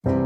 Assalamualaikum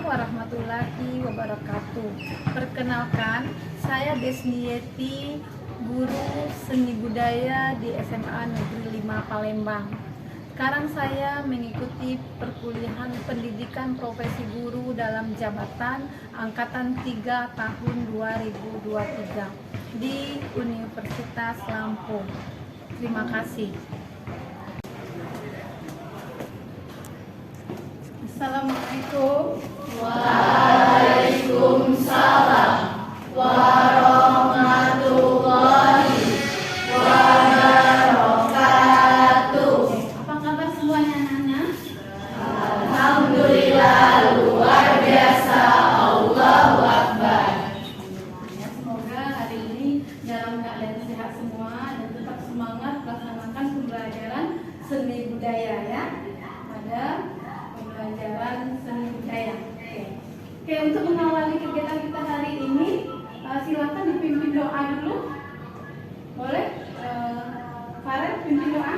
warahmatullahi wabarakatuh. Perkenalkan, saya Desnieti, guru seni budaya di SMA Negeri 5 Palembang. Sekarang saya mengikuti perkuliahan pendidikan profesi guru dalam jabatan Angkatan 3 tahun 2023 di Universitas Lampung. Terima kasih. Assalamualaikum. Waalaikumsalam warahmatullahi wabarakatuh. Apa kabar semuanya anak-anak? Alhamdulillah luar biasa. Allahu Akbar. Ya, semoga hari ini dalam keadaan sehat semua dan tetap semangat melaksanakan pembelajaran seni budaya ya. Pada pembelajaran seni budaya. Oke, untuk mengawali kegiatan kita hari ini, silakan dipimpin doa dulu. Boleh? Farel pimpin doa.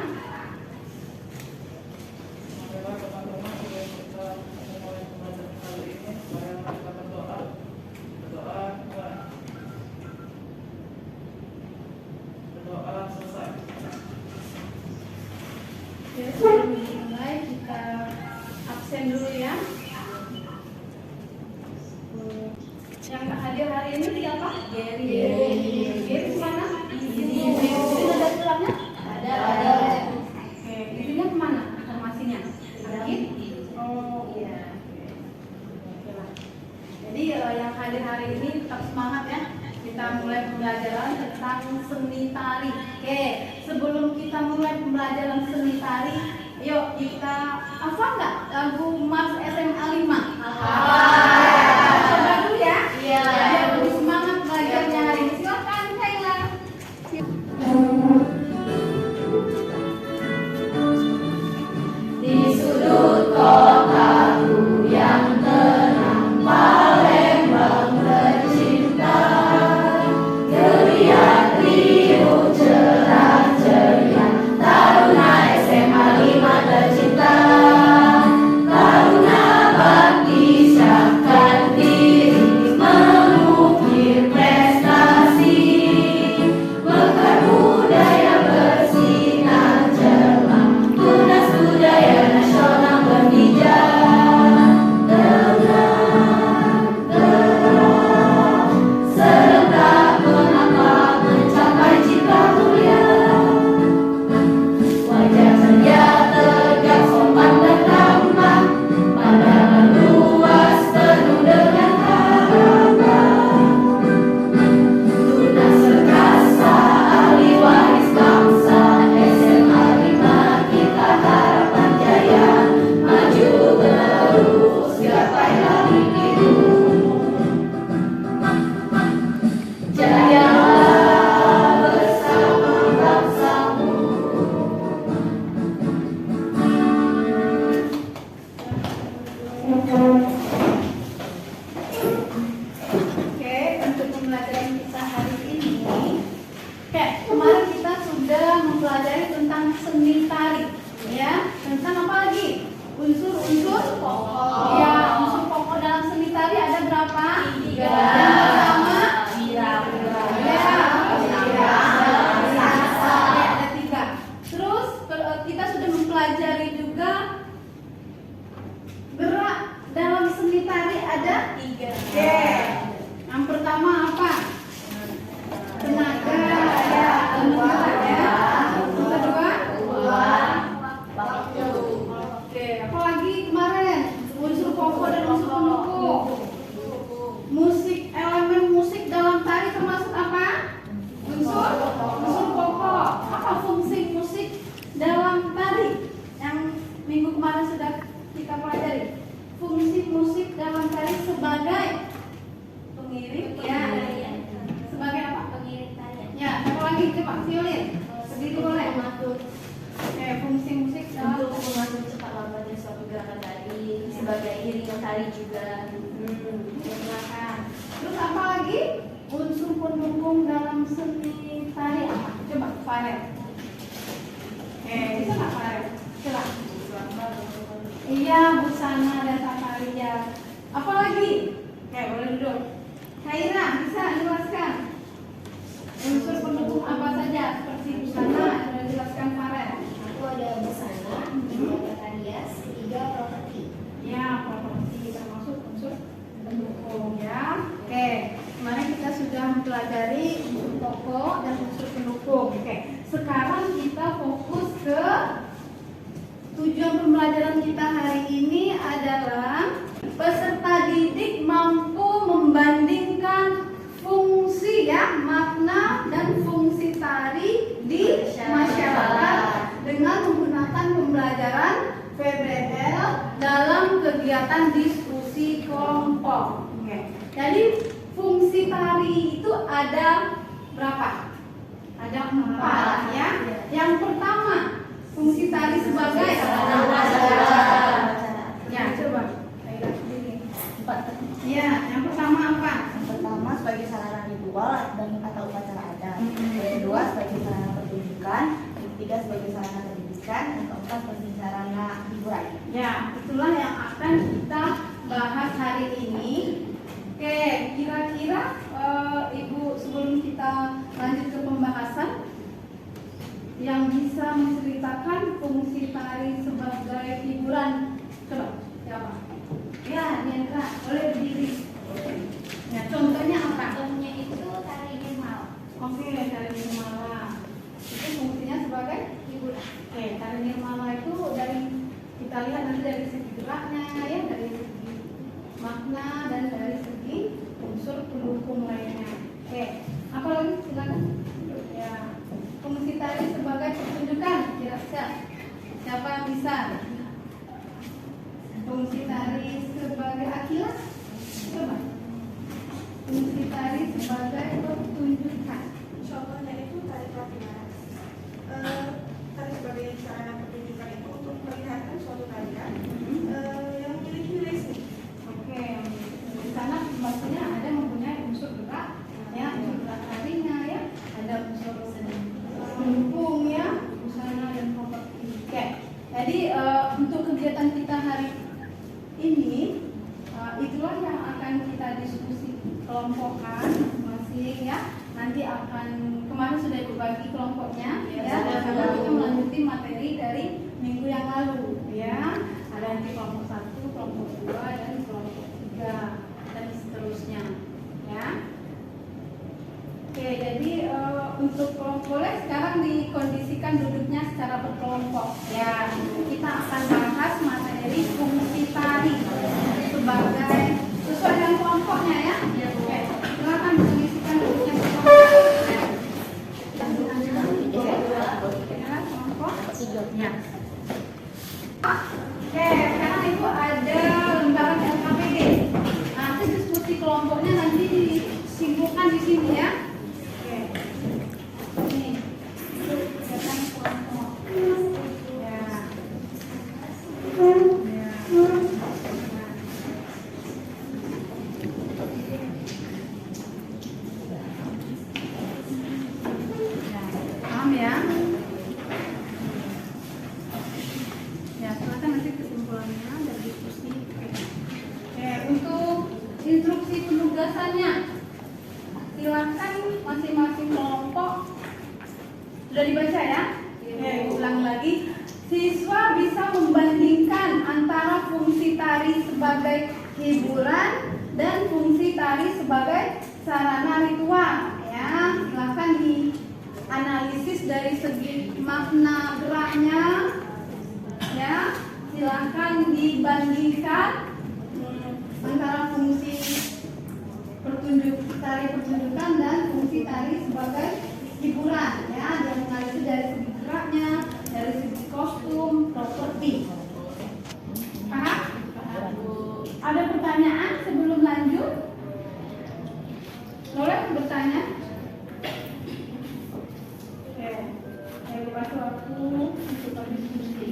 Oke, sebelum dimulai kita absen dulu ya. Yang hadir hari ini siapa? Gary. Gary kemana? Sudah ada suratnya? Ada. Oke, isinya kemana informasinya? Lagi? Oh iya. Oke lah. Jadi yang hadir hari ini tetap semangat ya. Kita mulai pembelajaran tentang seni tari. Oke, sebelum kita mulai pembelajaran seni tari, yuk kita hafal nggak lagu Mars SMA 5? Coba dulu ya. Iya. Biar lebih semangat belajarnya hari ini. Silakan Kayla. Di sudut kotaku yang tenang, Palembang tercinta, geliat riuh cerah ceria, Taruna SMA 5 tercinta, Taruna bakti syah unsur pendukung dalam seni tari apa? Coba Faret. Bisa nggak Faret? Coba. Iya, busana dan tarian. Apa lagi? Boleh duduk. Kaira, bisa jelaskan unsur pendukung apa saja seperti busana? Jelaskan Faret. Aku ada busana, ada tarias, ketiga properti. Ya, properti termasuk unsur pendukung ya. Kemarin kita sudah mempelajari unsur pokok dan unsur pendukung. Sekarang kita fokus ke tujuan pembelajaran kita hari ini adalah peserta didik mampu membandingkan fungsi ya, makna dan fungsi tari di masyarakat dengan menggunakan pembelajaran VBL dalam kegiatan diskusi kelompok. Jadi fungsi tari itu ada berapa? Ada 4 ya. Yang pertama, fungsi tari sebagai ya, coba. Ya, yang pertama apa? Yang pertama sebagai sarana ritual dan atau upacara adat. Yang kedua sebagai sarana pertunjukan. Yang ketiga sebagai sarana pendidikan. Yang keempat sebagai sarana hiburan. Ya, itulah yang akan kita bahas hari ini. Kira-kira Ibu sebelum kita lanjut ke pembahasan, yang bisa menceritakan fungsi tari sebagai hiburan, coba siapa? Ya, Nendra, boleh berdiri. Ya, contohnya apa? Contohnya itu tari normal. Tari nirmala. Itu fungsinya sebagai hiburan. Tari nirmala itu dari kita lihat nanti dari segi geraknya, ya, dari segi makna dan dari segi unsur pendukung lainnya. Apa lagi? Silakan. Ya, fungsi tari sebagai pertunjukan. Kira-kira siapa yang bisa? Fungsi tari sebagai akilas. Coba. Fungsi tari sebagai pertunjukan. Contohnya itu tari pelatihan. Tari sebagai sarana pertunjukan itu untuk memperlihatkan suatu tarian yang memiliki risik. Di sana maksudnya ada mempunyai unsur gerak, ya, unsur gerak tarinya, ya, ada unsur pendukung, ya, busana dan properti. Jadi untuk kegiatan kita hari ini, itulah yang akan kita diskusi kelompokkan masing-masing, ya. Nanti akan kemarin sudah dibagi kelompoknya, ya. Karena kita melanjuti materi dari minggu yang lalu, ya. Ada nanti kelompok 1, kelompok 2, dan kelompok 3 dan seterusnya, ya. Jadi untuk kelompok boleh sekarang dikondisikan duduknya secara berkelompok. Ya, kita akan bahas materi fungsi tari sebagai sesuai dengan kelompoknya, ya. Silakan dikondisikan duduknya berkelompok. Ya, kelompok. Ya. Sekarang itu ada lembaran LKPD. Nanti diskusi kelompoknya nanti disimpulkan di sini, ya. Ini kegiatan kelompok. Ya. Paham ya? Ya, silakan nanti kesimpulannya dan diskusi. Untuk instruksi penugasannya, silakan masing-masing kelompok sudah dibaca, ya. Ulang lagi. Siswa bisa membandingkan antara fungsi tari sebagai hiburan dan fungsi tari sebagai sarana ritual, ya. Silakan dianalisis dari segi makna geraknya, ya. Silakan dibandingkan antara fungsi tari pertunjukan dan fungsi tari sebagai hiburan, ya. Dianalisis dari segi geraknya, dari segi kostum, properti. Paham? Ada pertanyaan sebelum lanjut? Boleh bertanya? Saya kasih waktu untuk diskusi.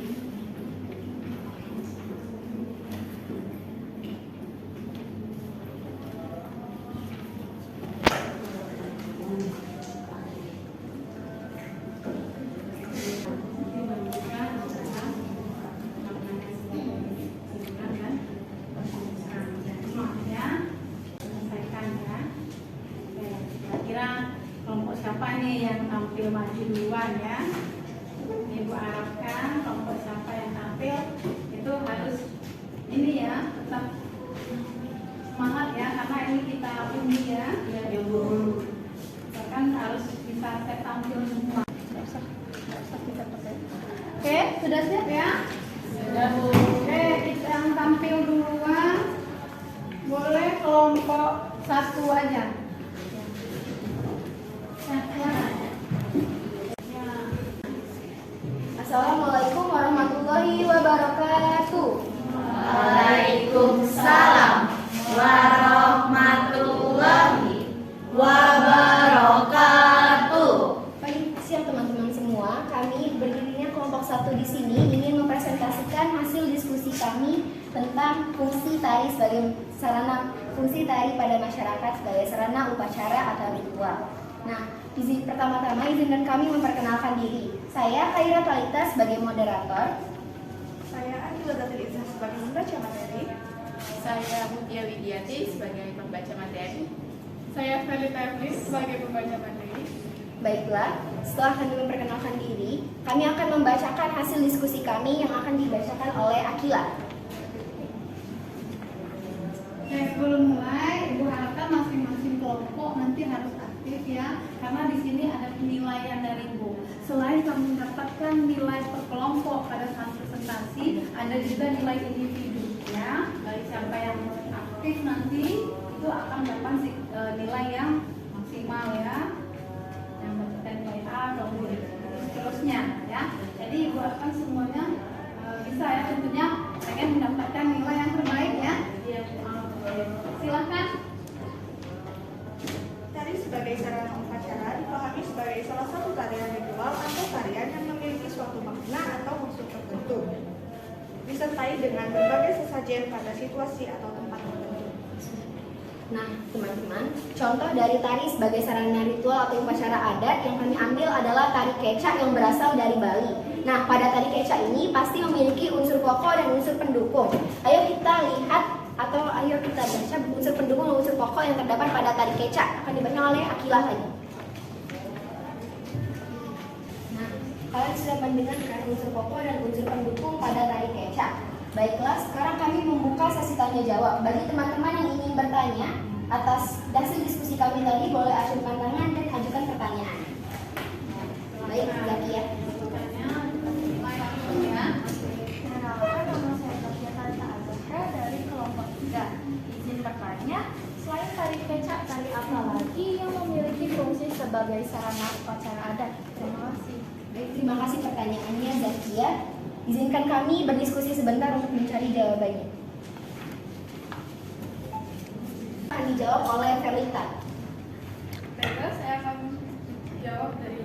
kira-kira kelompok siapa nih yang tampil maju duluan ya. Ibu harapkan kelompok siapa yang tampil itu harus ini ya, tetap semangat ya, karena ini kita undi ya. Bahkan harus bisa tampil semua. Oke, sudah siap ya? Sudah. Oke, kita yang tampil duluan boleh kelompok satu aja. Assalamualaikum warahmatullahi wabarakatuh. Waalaikumsalam warahmatullahi wabarakatuh. Baik, siap teman-teman semua. Kami berdirinya kelompok satu di sini ingin mempresentasikan hasil diskusi kami tentang fungsi tari pada masyarakat sebagai sarana upacara atau ritual. Nah, pertama-tama izinkan kami memperkenalkan diri. Saya Khaira Talita sebagai moderator. Saya Anila Zatul Izzah sebagai pembaca materi. Saya Mutia Widiati sebagai pembaca materi. Saya Felita Evlis sebagai pembaca materi. Baiklah, setelah kami memperkenalkan diri, kami akan membacakan hasil diskusi kami yang akan dibacakan oleh Akila. Oke, sebelum mulai, Ibu harapkan masing-masing kelompok nanti harus aktif ya, karena di sini ada penilaian dari Ibu. Selain kamu mendapatkan nilai per kelompok pada saat presentasi, ada juga nilai individu ya. Dari siapa yang aktif nanti itu akan dapat nilai yang maksimal ya, yang mendapatkan nilai A atau B, seterusnya ya. Jadi Ibu harapkan semuanya bisa ya, tentunya pengen mendapatkan nilai yang terbaik ya. Silakan. Tari sebagai sarana upacara dipahami sebagai salah satu tarian ritual atau tarian yang memiliki suatu makna atau maksud tertentu, disertai dengan berbagai sesajen pada situasi atau tempat tertentu. Nah, teman-teman, contoh dari tari sebagai sarana ritual atau upacara adat yang kami ambil adalah tari kecak yang berasal dari Bali. Nah, pada tari kecak ini pasti memiliki unsur pokok dan unsur pendukung. Ayo kita lihat atau ayo kita baca unsur pendukung dan unsur pokok yang terdapat pada tari kecak. Akan dibaca oleh Akila lagi. Nah, kalian sudah mendengarkan unsur pokok dan unsur pendukung pada tari kecak. Baiklah, sekarang kami membuka sesi tanya jawab. Bagi teman-teman yang ingin bertanya atas hasil diskusi kami tadi, boleh acungkan tangan dan ajukan pertanyaan. Baik, Zaki ya. Nama saya Sofia Talita Azhara dari kelompok 3. Izin bertanya, selain tari kecak, tari apa lagi yang memiliki fungsi sebagai sarana upacara adat? Terima kasih. Baik, terima kasih pertanyaannya Zakia. Izinkan kami berdiskusi sebentar untuk mencari jawabannya. Akan dijawab oleh Felita. Baiklah, saya akan jawab dari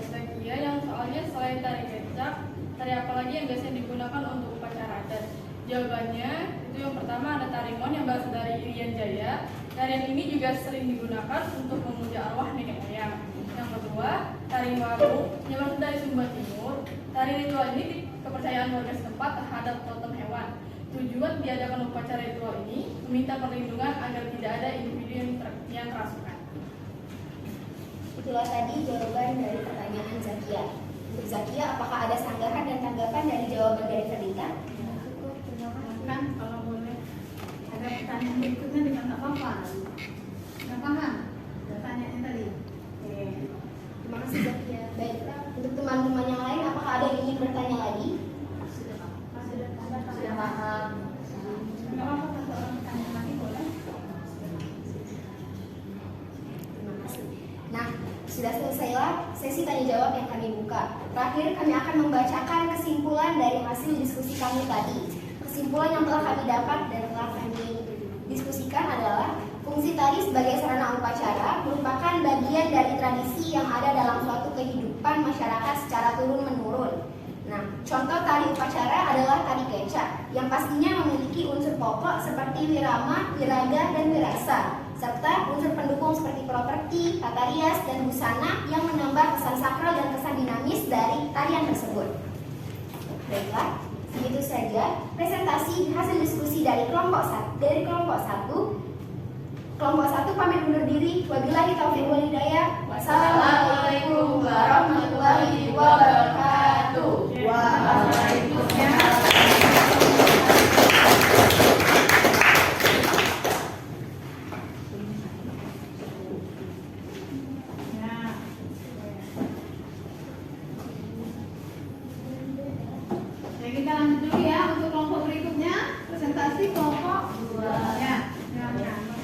Zakia yang soalnya selain tari kecak, tari apa lagi yang biasanya digunakan untuk upacara adat? Jawabannya itu yang pertama ada tarimon yang berasal dari Irian Jaya. Tarian ini juga sering digunakan untuk memuja arwah nenek moyang. Yang kedua, tari warung yang berasal dari Sumba Timur. Tari ritual ini kepercayaan warga setempat terhadap totem hewan. Tujuan diadakan upacara ritual ini meminta perlindungan agar tidak ada individu yang kerasukan. Itulah tadi jawaban dari pertanyaan Zakia. Untuk Zakia, apakah ada sanggahan dan tanggapan dari jawaban dari Felita? Kan kalau boleh ada pertanyaan berikutnya dengan tak apa-apa. Nggak paham pertanyaannya tadi. Oke. Terima kasih Zakia. Baik, untuk teman-teman yang lain, apakah ada yang ingin bertanya lagi? Sudah paham. Nggak apa-apa kalau orang tanya lagi boleh. Terima kasih. Nah, sudah selesailah sesi tanya jawab yang kami buka. Terakhir, kami akan membacakan kesimpulan dari hasil diskusi kami tadi. Kesimpulan yang telah kami dapat dan telah kami diskusikan adalah fungsi tari sebagai sarana upacara merupakan bagian dari tradisi yang ada dalam suatu kehidupan masyarakat secara turun-menurun. Nah, contoh tari upacara adalah tari kecak yang pastinya memiliki unsur pokok seperti wirama, wiraga, dan wirasa, serta unsur pendukung seperti properti, tata rias, dan busana yang menambah kesan sakral dan kesan dinamis dari tarian tersebut. Baiklah, begitu saja presentasi hasil diskusi dari kelompok 1. Kelompok 1 pamit undur diri. Wabillahi taufiq wal hidayah. Wassalamualaikum warahmatullahi wabarakatuh. Waalaikumsalam. Nah, kita lanjut dulu ya untuk kelompok berikutnya. Presentasi kelompok 2. Ya, silakan.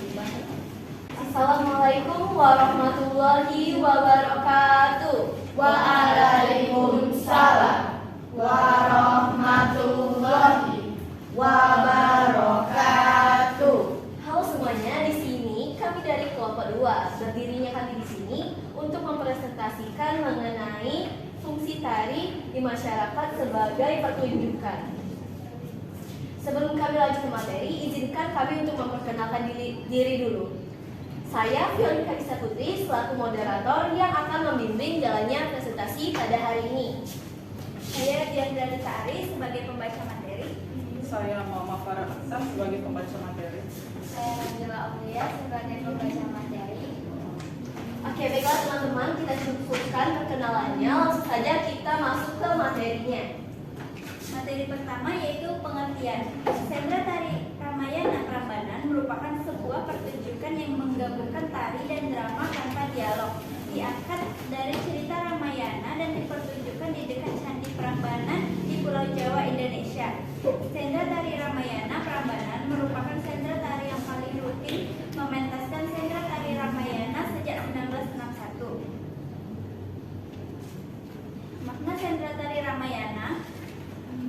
Assalamualaikum warahmatullahi wabarakatuh. Waalaikumsalam warahmatullahi wabarakatuh. Halo semuanya, di sini kami dari kelompok 2. Berdirinya kami di sini untuk mempresentasikan mengenai fungsi tari di masyarakat sebagai pertunjukan. Sebelum kami lanjut ke materi, izinkan kami untuk memperkenalkan diri dulu. Saya Fiolika Disa Putri selaku moderator yang akan membimbing jalannya presentasi pada hari ini. Saya Diandra Ditari sebagai pembaca materi. Saya Muhammad Farah Aksan sebagai pembaca materi. Saya Angela Aulia sebagai pembaca materi. Oke, baiklah teman-teman, kita cukupkan perkenalannya. Langsung saja kita masuk ke materinya. Materi pertama yaitu pengertian. Sendra Tari Ramayana Prambanan merupakan sebuah pertunjukan yang menggabungkan tari dan drama tanpa dialog. Diangkat dari cerita Ramayana dan dipertunjukkan di dekat Candi Prambanan di Pulau Jawa, Indonesia. Sendra Tari Ramayana Prambanan merupakan sendra tari yang paling rutin mementaskan sendra tari Ramayana sejak 1961. Makna sendra tari Ramayana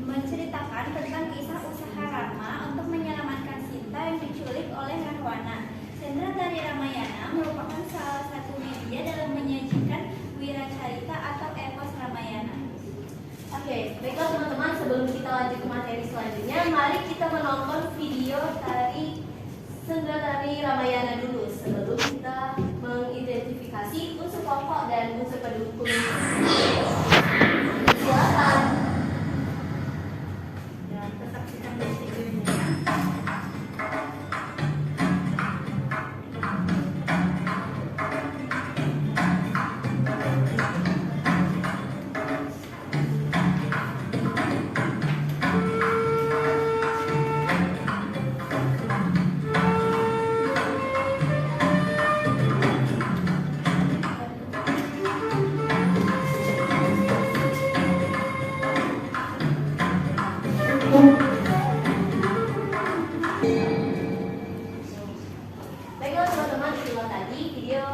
menceritakan tentang kisah usaha Rama untuk menyelamatkan Sita yang diculik oleh Rahwana. Sendra tari Ramayana merupakan salah satu media dalam menyajikan wiracarita atau epos Ramayana. Oke, baiklah teman-teman, sebelum kita lanjut ke materi selanjutnya, mari kita menonton video tari Sendra Tari Ramayana dulu sebelum kita mengidentifikasi unsur pokok dan unsur pendukung. Silakan. Baiklah teman-teman, itulah tadi video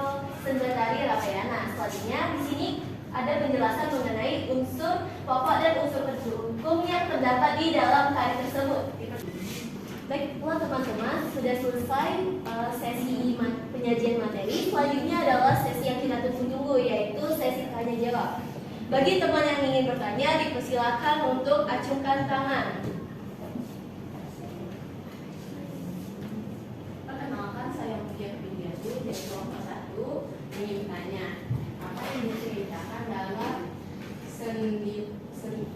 Sendra Tari Ramayana. Selanjutnya di sini ada penjelasan mengenai unsur pokok dan unsur pendukung yang terdapat di dalam tari tersebut. Baiklah teman-teman, sudah selesai sesi penyajian materi. Selanjutnya adalah sesi yang kita tunggu-tunggu, yaitu sesi tanya jawab. Bagi teman yang ingin bertanya, dipersilakan untuk acungkan tangan. Perkenalkan, saya Mutia Widiati dari kelompok 1. Ingin bertanya, apa yang diceritakan dalam seni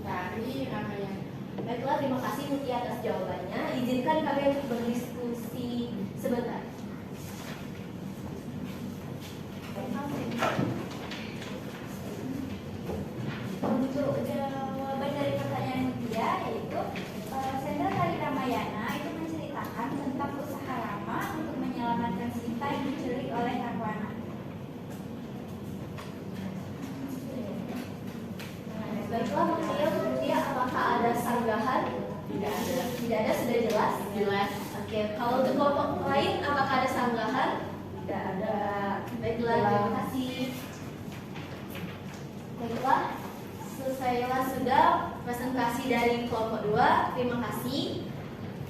tari Ramayana? Baiklah, terima kasih Mutia atas jawabannya. Izinkan kami untuk berdiskusi sebentar. Untuk jawaban dari pertanyaan Mutia, yaitu Sendra Tari Ramayana itu menceritakan tentang usaha Rama untuk menyelamatkan Sita yang diculik oleh Rahwana. Baiklah, Mutia, apakah ada sanggahan? Tidak ada. Tidak ada, sudah jelas? Jelas. Oke, kalau untuk kelompok lain, apakah ada sanggahan? Tidak ada. Baiklah, terima kasih. Baiklah, selesailah sudah presentasi dari kelompok 2. Terima kasih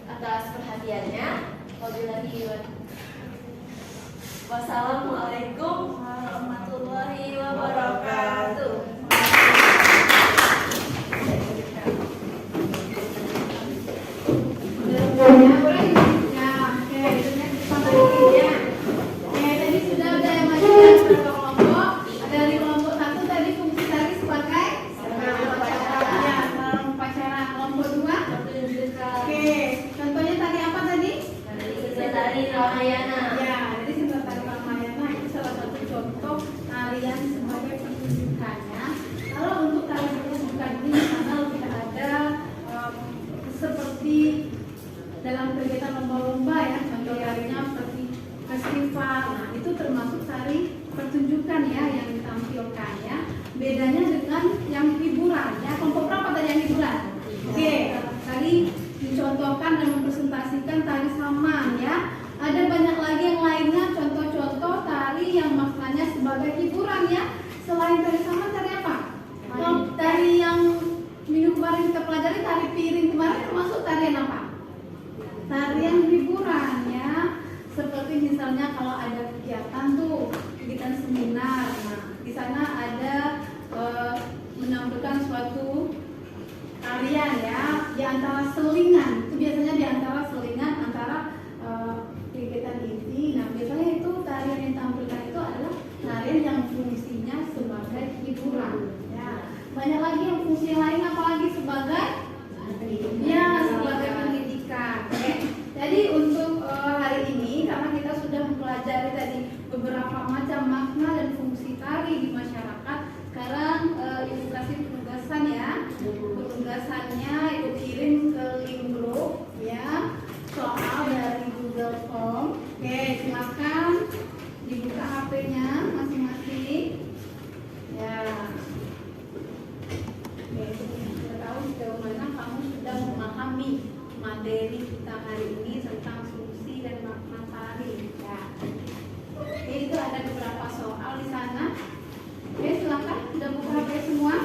atas perhatiannya. Wassalamualaikum warahmatullahi wabarakatuh. Tadi sudah ada yang masuk beberapa kelompok. Dari kelompok 1 tadi fungsi tari sebagai sarana upacara. Kelompok 2. Oke, contohnya tadi apa tadi? Tari Ramayana. Ya, jadi Sendra Tari bedanya dengan yang hiburan ya. Kelompok berapa tadi yang hiburan? Oke, tadi dicontohkan dan mempresentasikan tari saman ya. Ada banyak lagi yang lainnya, contoh-contoh tari yang maknanya sebagai hiburan ya. Selain tari saman, tari apa? Tari yang minggu kemarin kita pelajari, tari piring kemarin termasuk tarian apa? Tarian hiburan ya. Seperti misalnya kalau ada kegiatan tuh, kegiatan seminar, nah di sana ada menampilkan suatu tarian ya, di antara selingan, itu biasanya di antara selingan antara kegiatan ini. Nah biasanya itu tarian yang ditampilkan itu adalah tarian yang fungsinya sebagai hiburan ya. Banyak lagi yang fungsi lain, apalagi sebagai ya sebagai pendidikan. Oke. Jadi untuk hari ini karena kita sudah mempelajari tadi beberapa macam makna dan fungsi tari di masyarakat, sekarang ilustrasi penugasan ya. Penugasannya itu kirim ke link grup ya, soal dari Google Form. Oke, silakan dibuka HP-nya masing-masing ya. Oke, kita tahu sejauh mana kamu sudah memahami materi kita hari ini tentang fungsi dan makna tari ya. Oke, itu ada beberapa soal di sana. Oke, silakan sudah buka HP semua.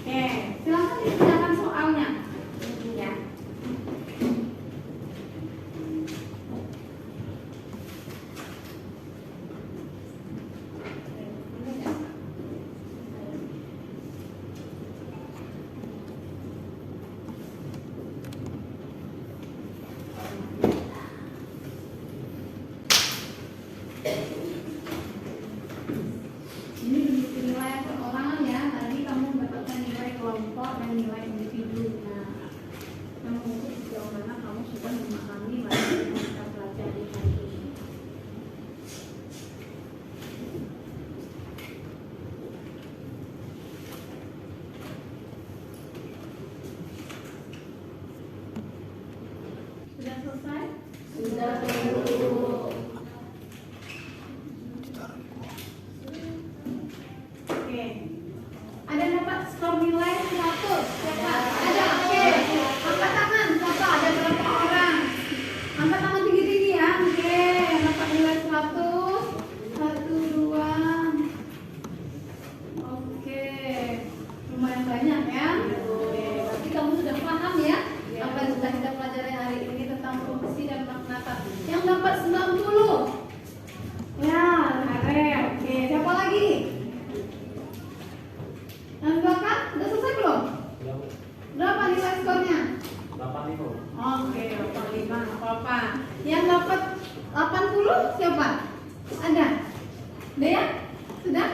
Oke, silakan dikerjakan soalnya ya. Ini nilai perorangan ya. Tadi kamu mendapatkan nilai kelompok dan nilai individu. Nah, kamu ukur sejauh mana kamu sudah memahami materi yang kita pelajari hari ini. Sudah selesai? Sudah. Oke. Ada yang dapat skor nilai 100? Siapa? Ada. Oke. Angkat tangan. Siapa? Ada berapa orang? Angkat tangan tinggi-tinggi ya. Oke. Yang dapat nilai 100. 1, 2. Oke. Lumayan banyak ya. Oke. Berarti kamu sudah paham ya apa yang sudah kita pelajari hari ini tentang fungsi dan makna tari. Yang dapat 90. Ya, keren. Oke. Siapa lagi? Yang belakang, udah selesai belum? Berapa nilai skornya? 85. Oke, 85, apa-apa. Yang dapat 80 siapa? Ada? Udah ya? Sudah?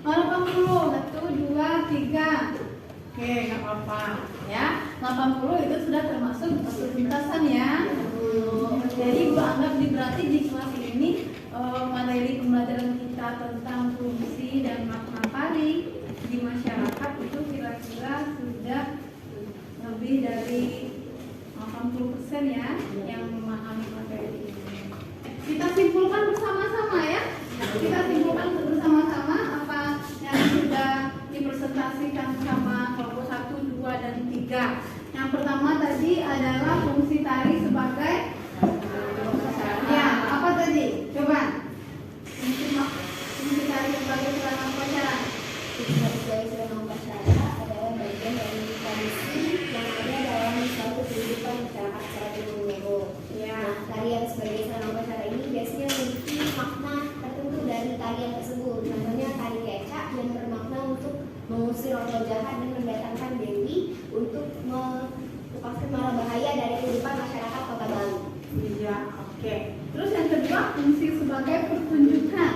80, 1, 2, 3. Oke, nggak apa-apa ya. 80 itu sudah termasuk tuntasan ya. Jadi gua anggap berarti di kelas ini materi pembelajaran kita tentang fungsi dan makna tari di masyarakat itu kira-kira sudah lebih dari 80% ya yang memahami materi ini. Kita simpulkan bersama-sama ya. Kita simpulkan bersama-sama apa yang sudah dipresentasikan sama kelompok 1, 2, dan 3. Yang pertama tadi adalah fungsi tari sebagai ya, apa tadi? Coba. Fungsi tari sebagai sarana upacara. Sebagai sarana upacara adalah bagian dari tradisi yang ada dalam suatu kehidupan masyarakat secara turun-menurun. Ya. Nah, tarian sebagai sarana upacara ini biasanya memiliki makna tertentu dari tarian tersebut. Contohnya tari kecak yang bermakna untuk mengusir roh jahat dan mendatangkan dewi untuk melepaskan mara bahaya dari kehidupan masyarakat Kota Bali. Iya, oke. Terus yang kedua fungsi sebagai pertunjukan.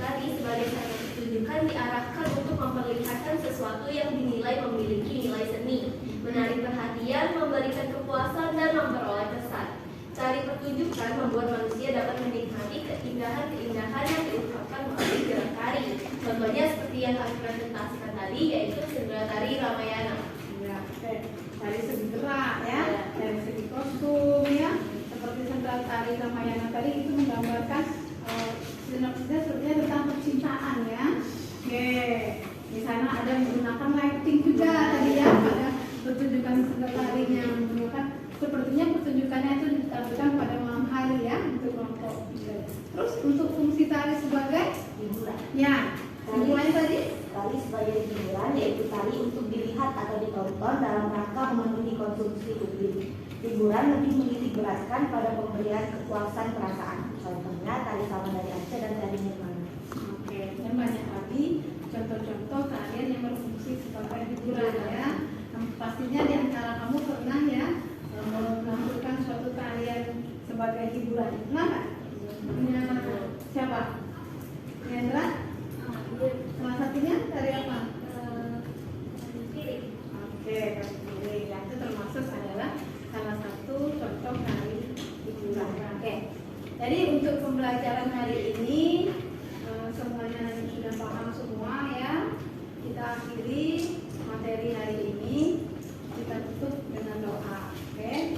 Tari sebagai sarana pertunjukan diarahkan untuk memperlihatkan sesuatu yang dinilai memiliki nilai seni, menarik perhatian, memberikan kepuasan, dan memperoleh kesan. Tari pertunjukan membuat manusia dapat menikmati keindahan-keindahan yang diungkapkan melalui gerak tari. Contohnya seperti yang kami presentasikan tadi, yaitu sendera tari Ramayana. Ya, oke. Dari segi gerak ya, dari segi kostum ya, seperti sendera tari Ramayana tadi itu menggambarkan sinopsisnya sepertinya tentang percintaan ya. Oke, di sana ada menggunakan lighting juga tadi ya pada pertunjukan tarinya menggunakan sepertinya pertunjukannya itu ditampilkan pada malam hari ya untuk kelompok. Terus untuk fungsi tari sebagai hiburan. ya, hubungannya tadi Tari sebagai hiburan yaitu tari untuk dilihat atau ditonton dalam rangka memenuhi konsumsi publik. Hiburan lebih menitik beratkan pada pemberian kepuasan perasaan. Contohnya tari Salman dari Aceh dan tari Nirmana. oke, dan banyak lagi contoh-contoh tarian yang berfungsi sebagai hiburan ya. Pastinya di antara kamu pernah ya melakukan suatu tarian sebagai hiburan. Pernah nggak? Punya siapa? Hendra? Salah satunya tari apa? Oke, tari piring. Itu termasuk adalah salah satu contoh tari hiburan. Oke. Jadi untuk pembelajaran hari ini semuanya sudah paham semua ya. Kita akhiri materi hari ini. Kita tutup dengan doa. Oke.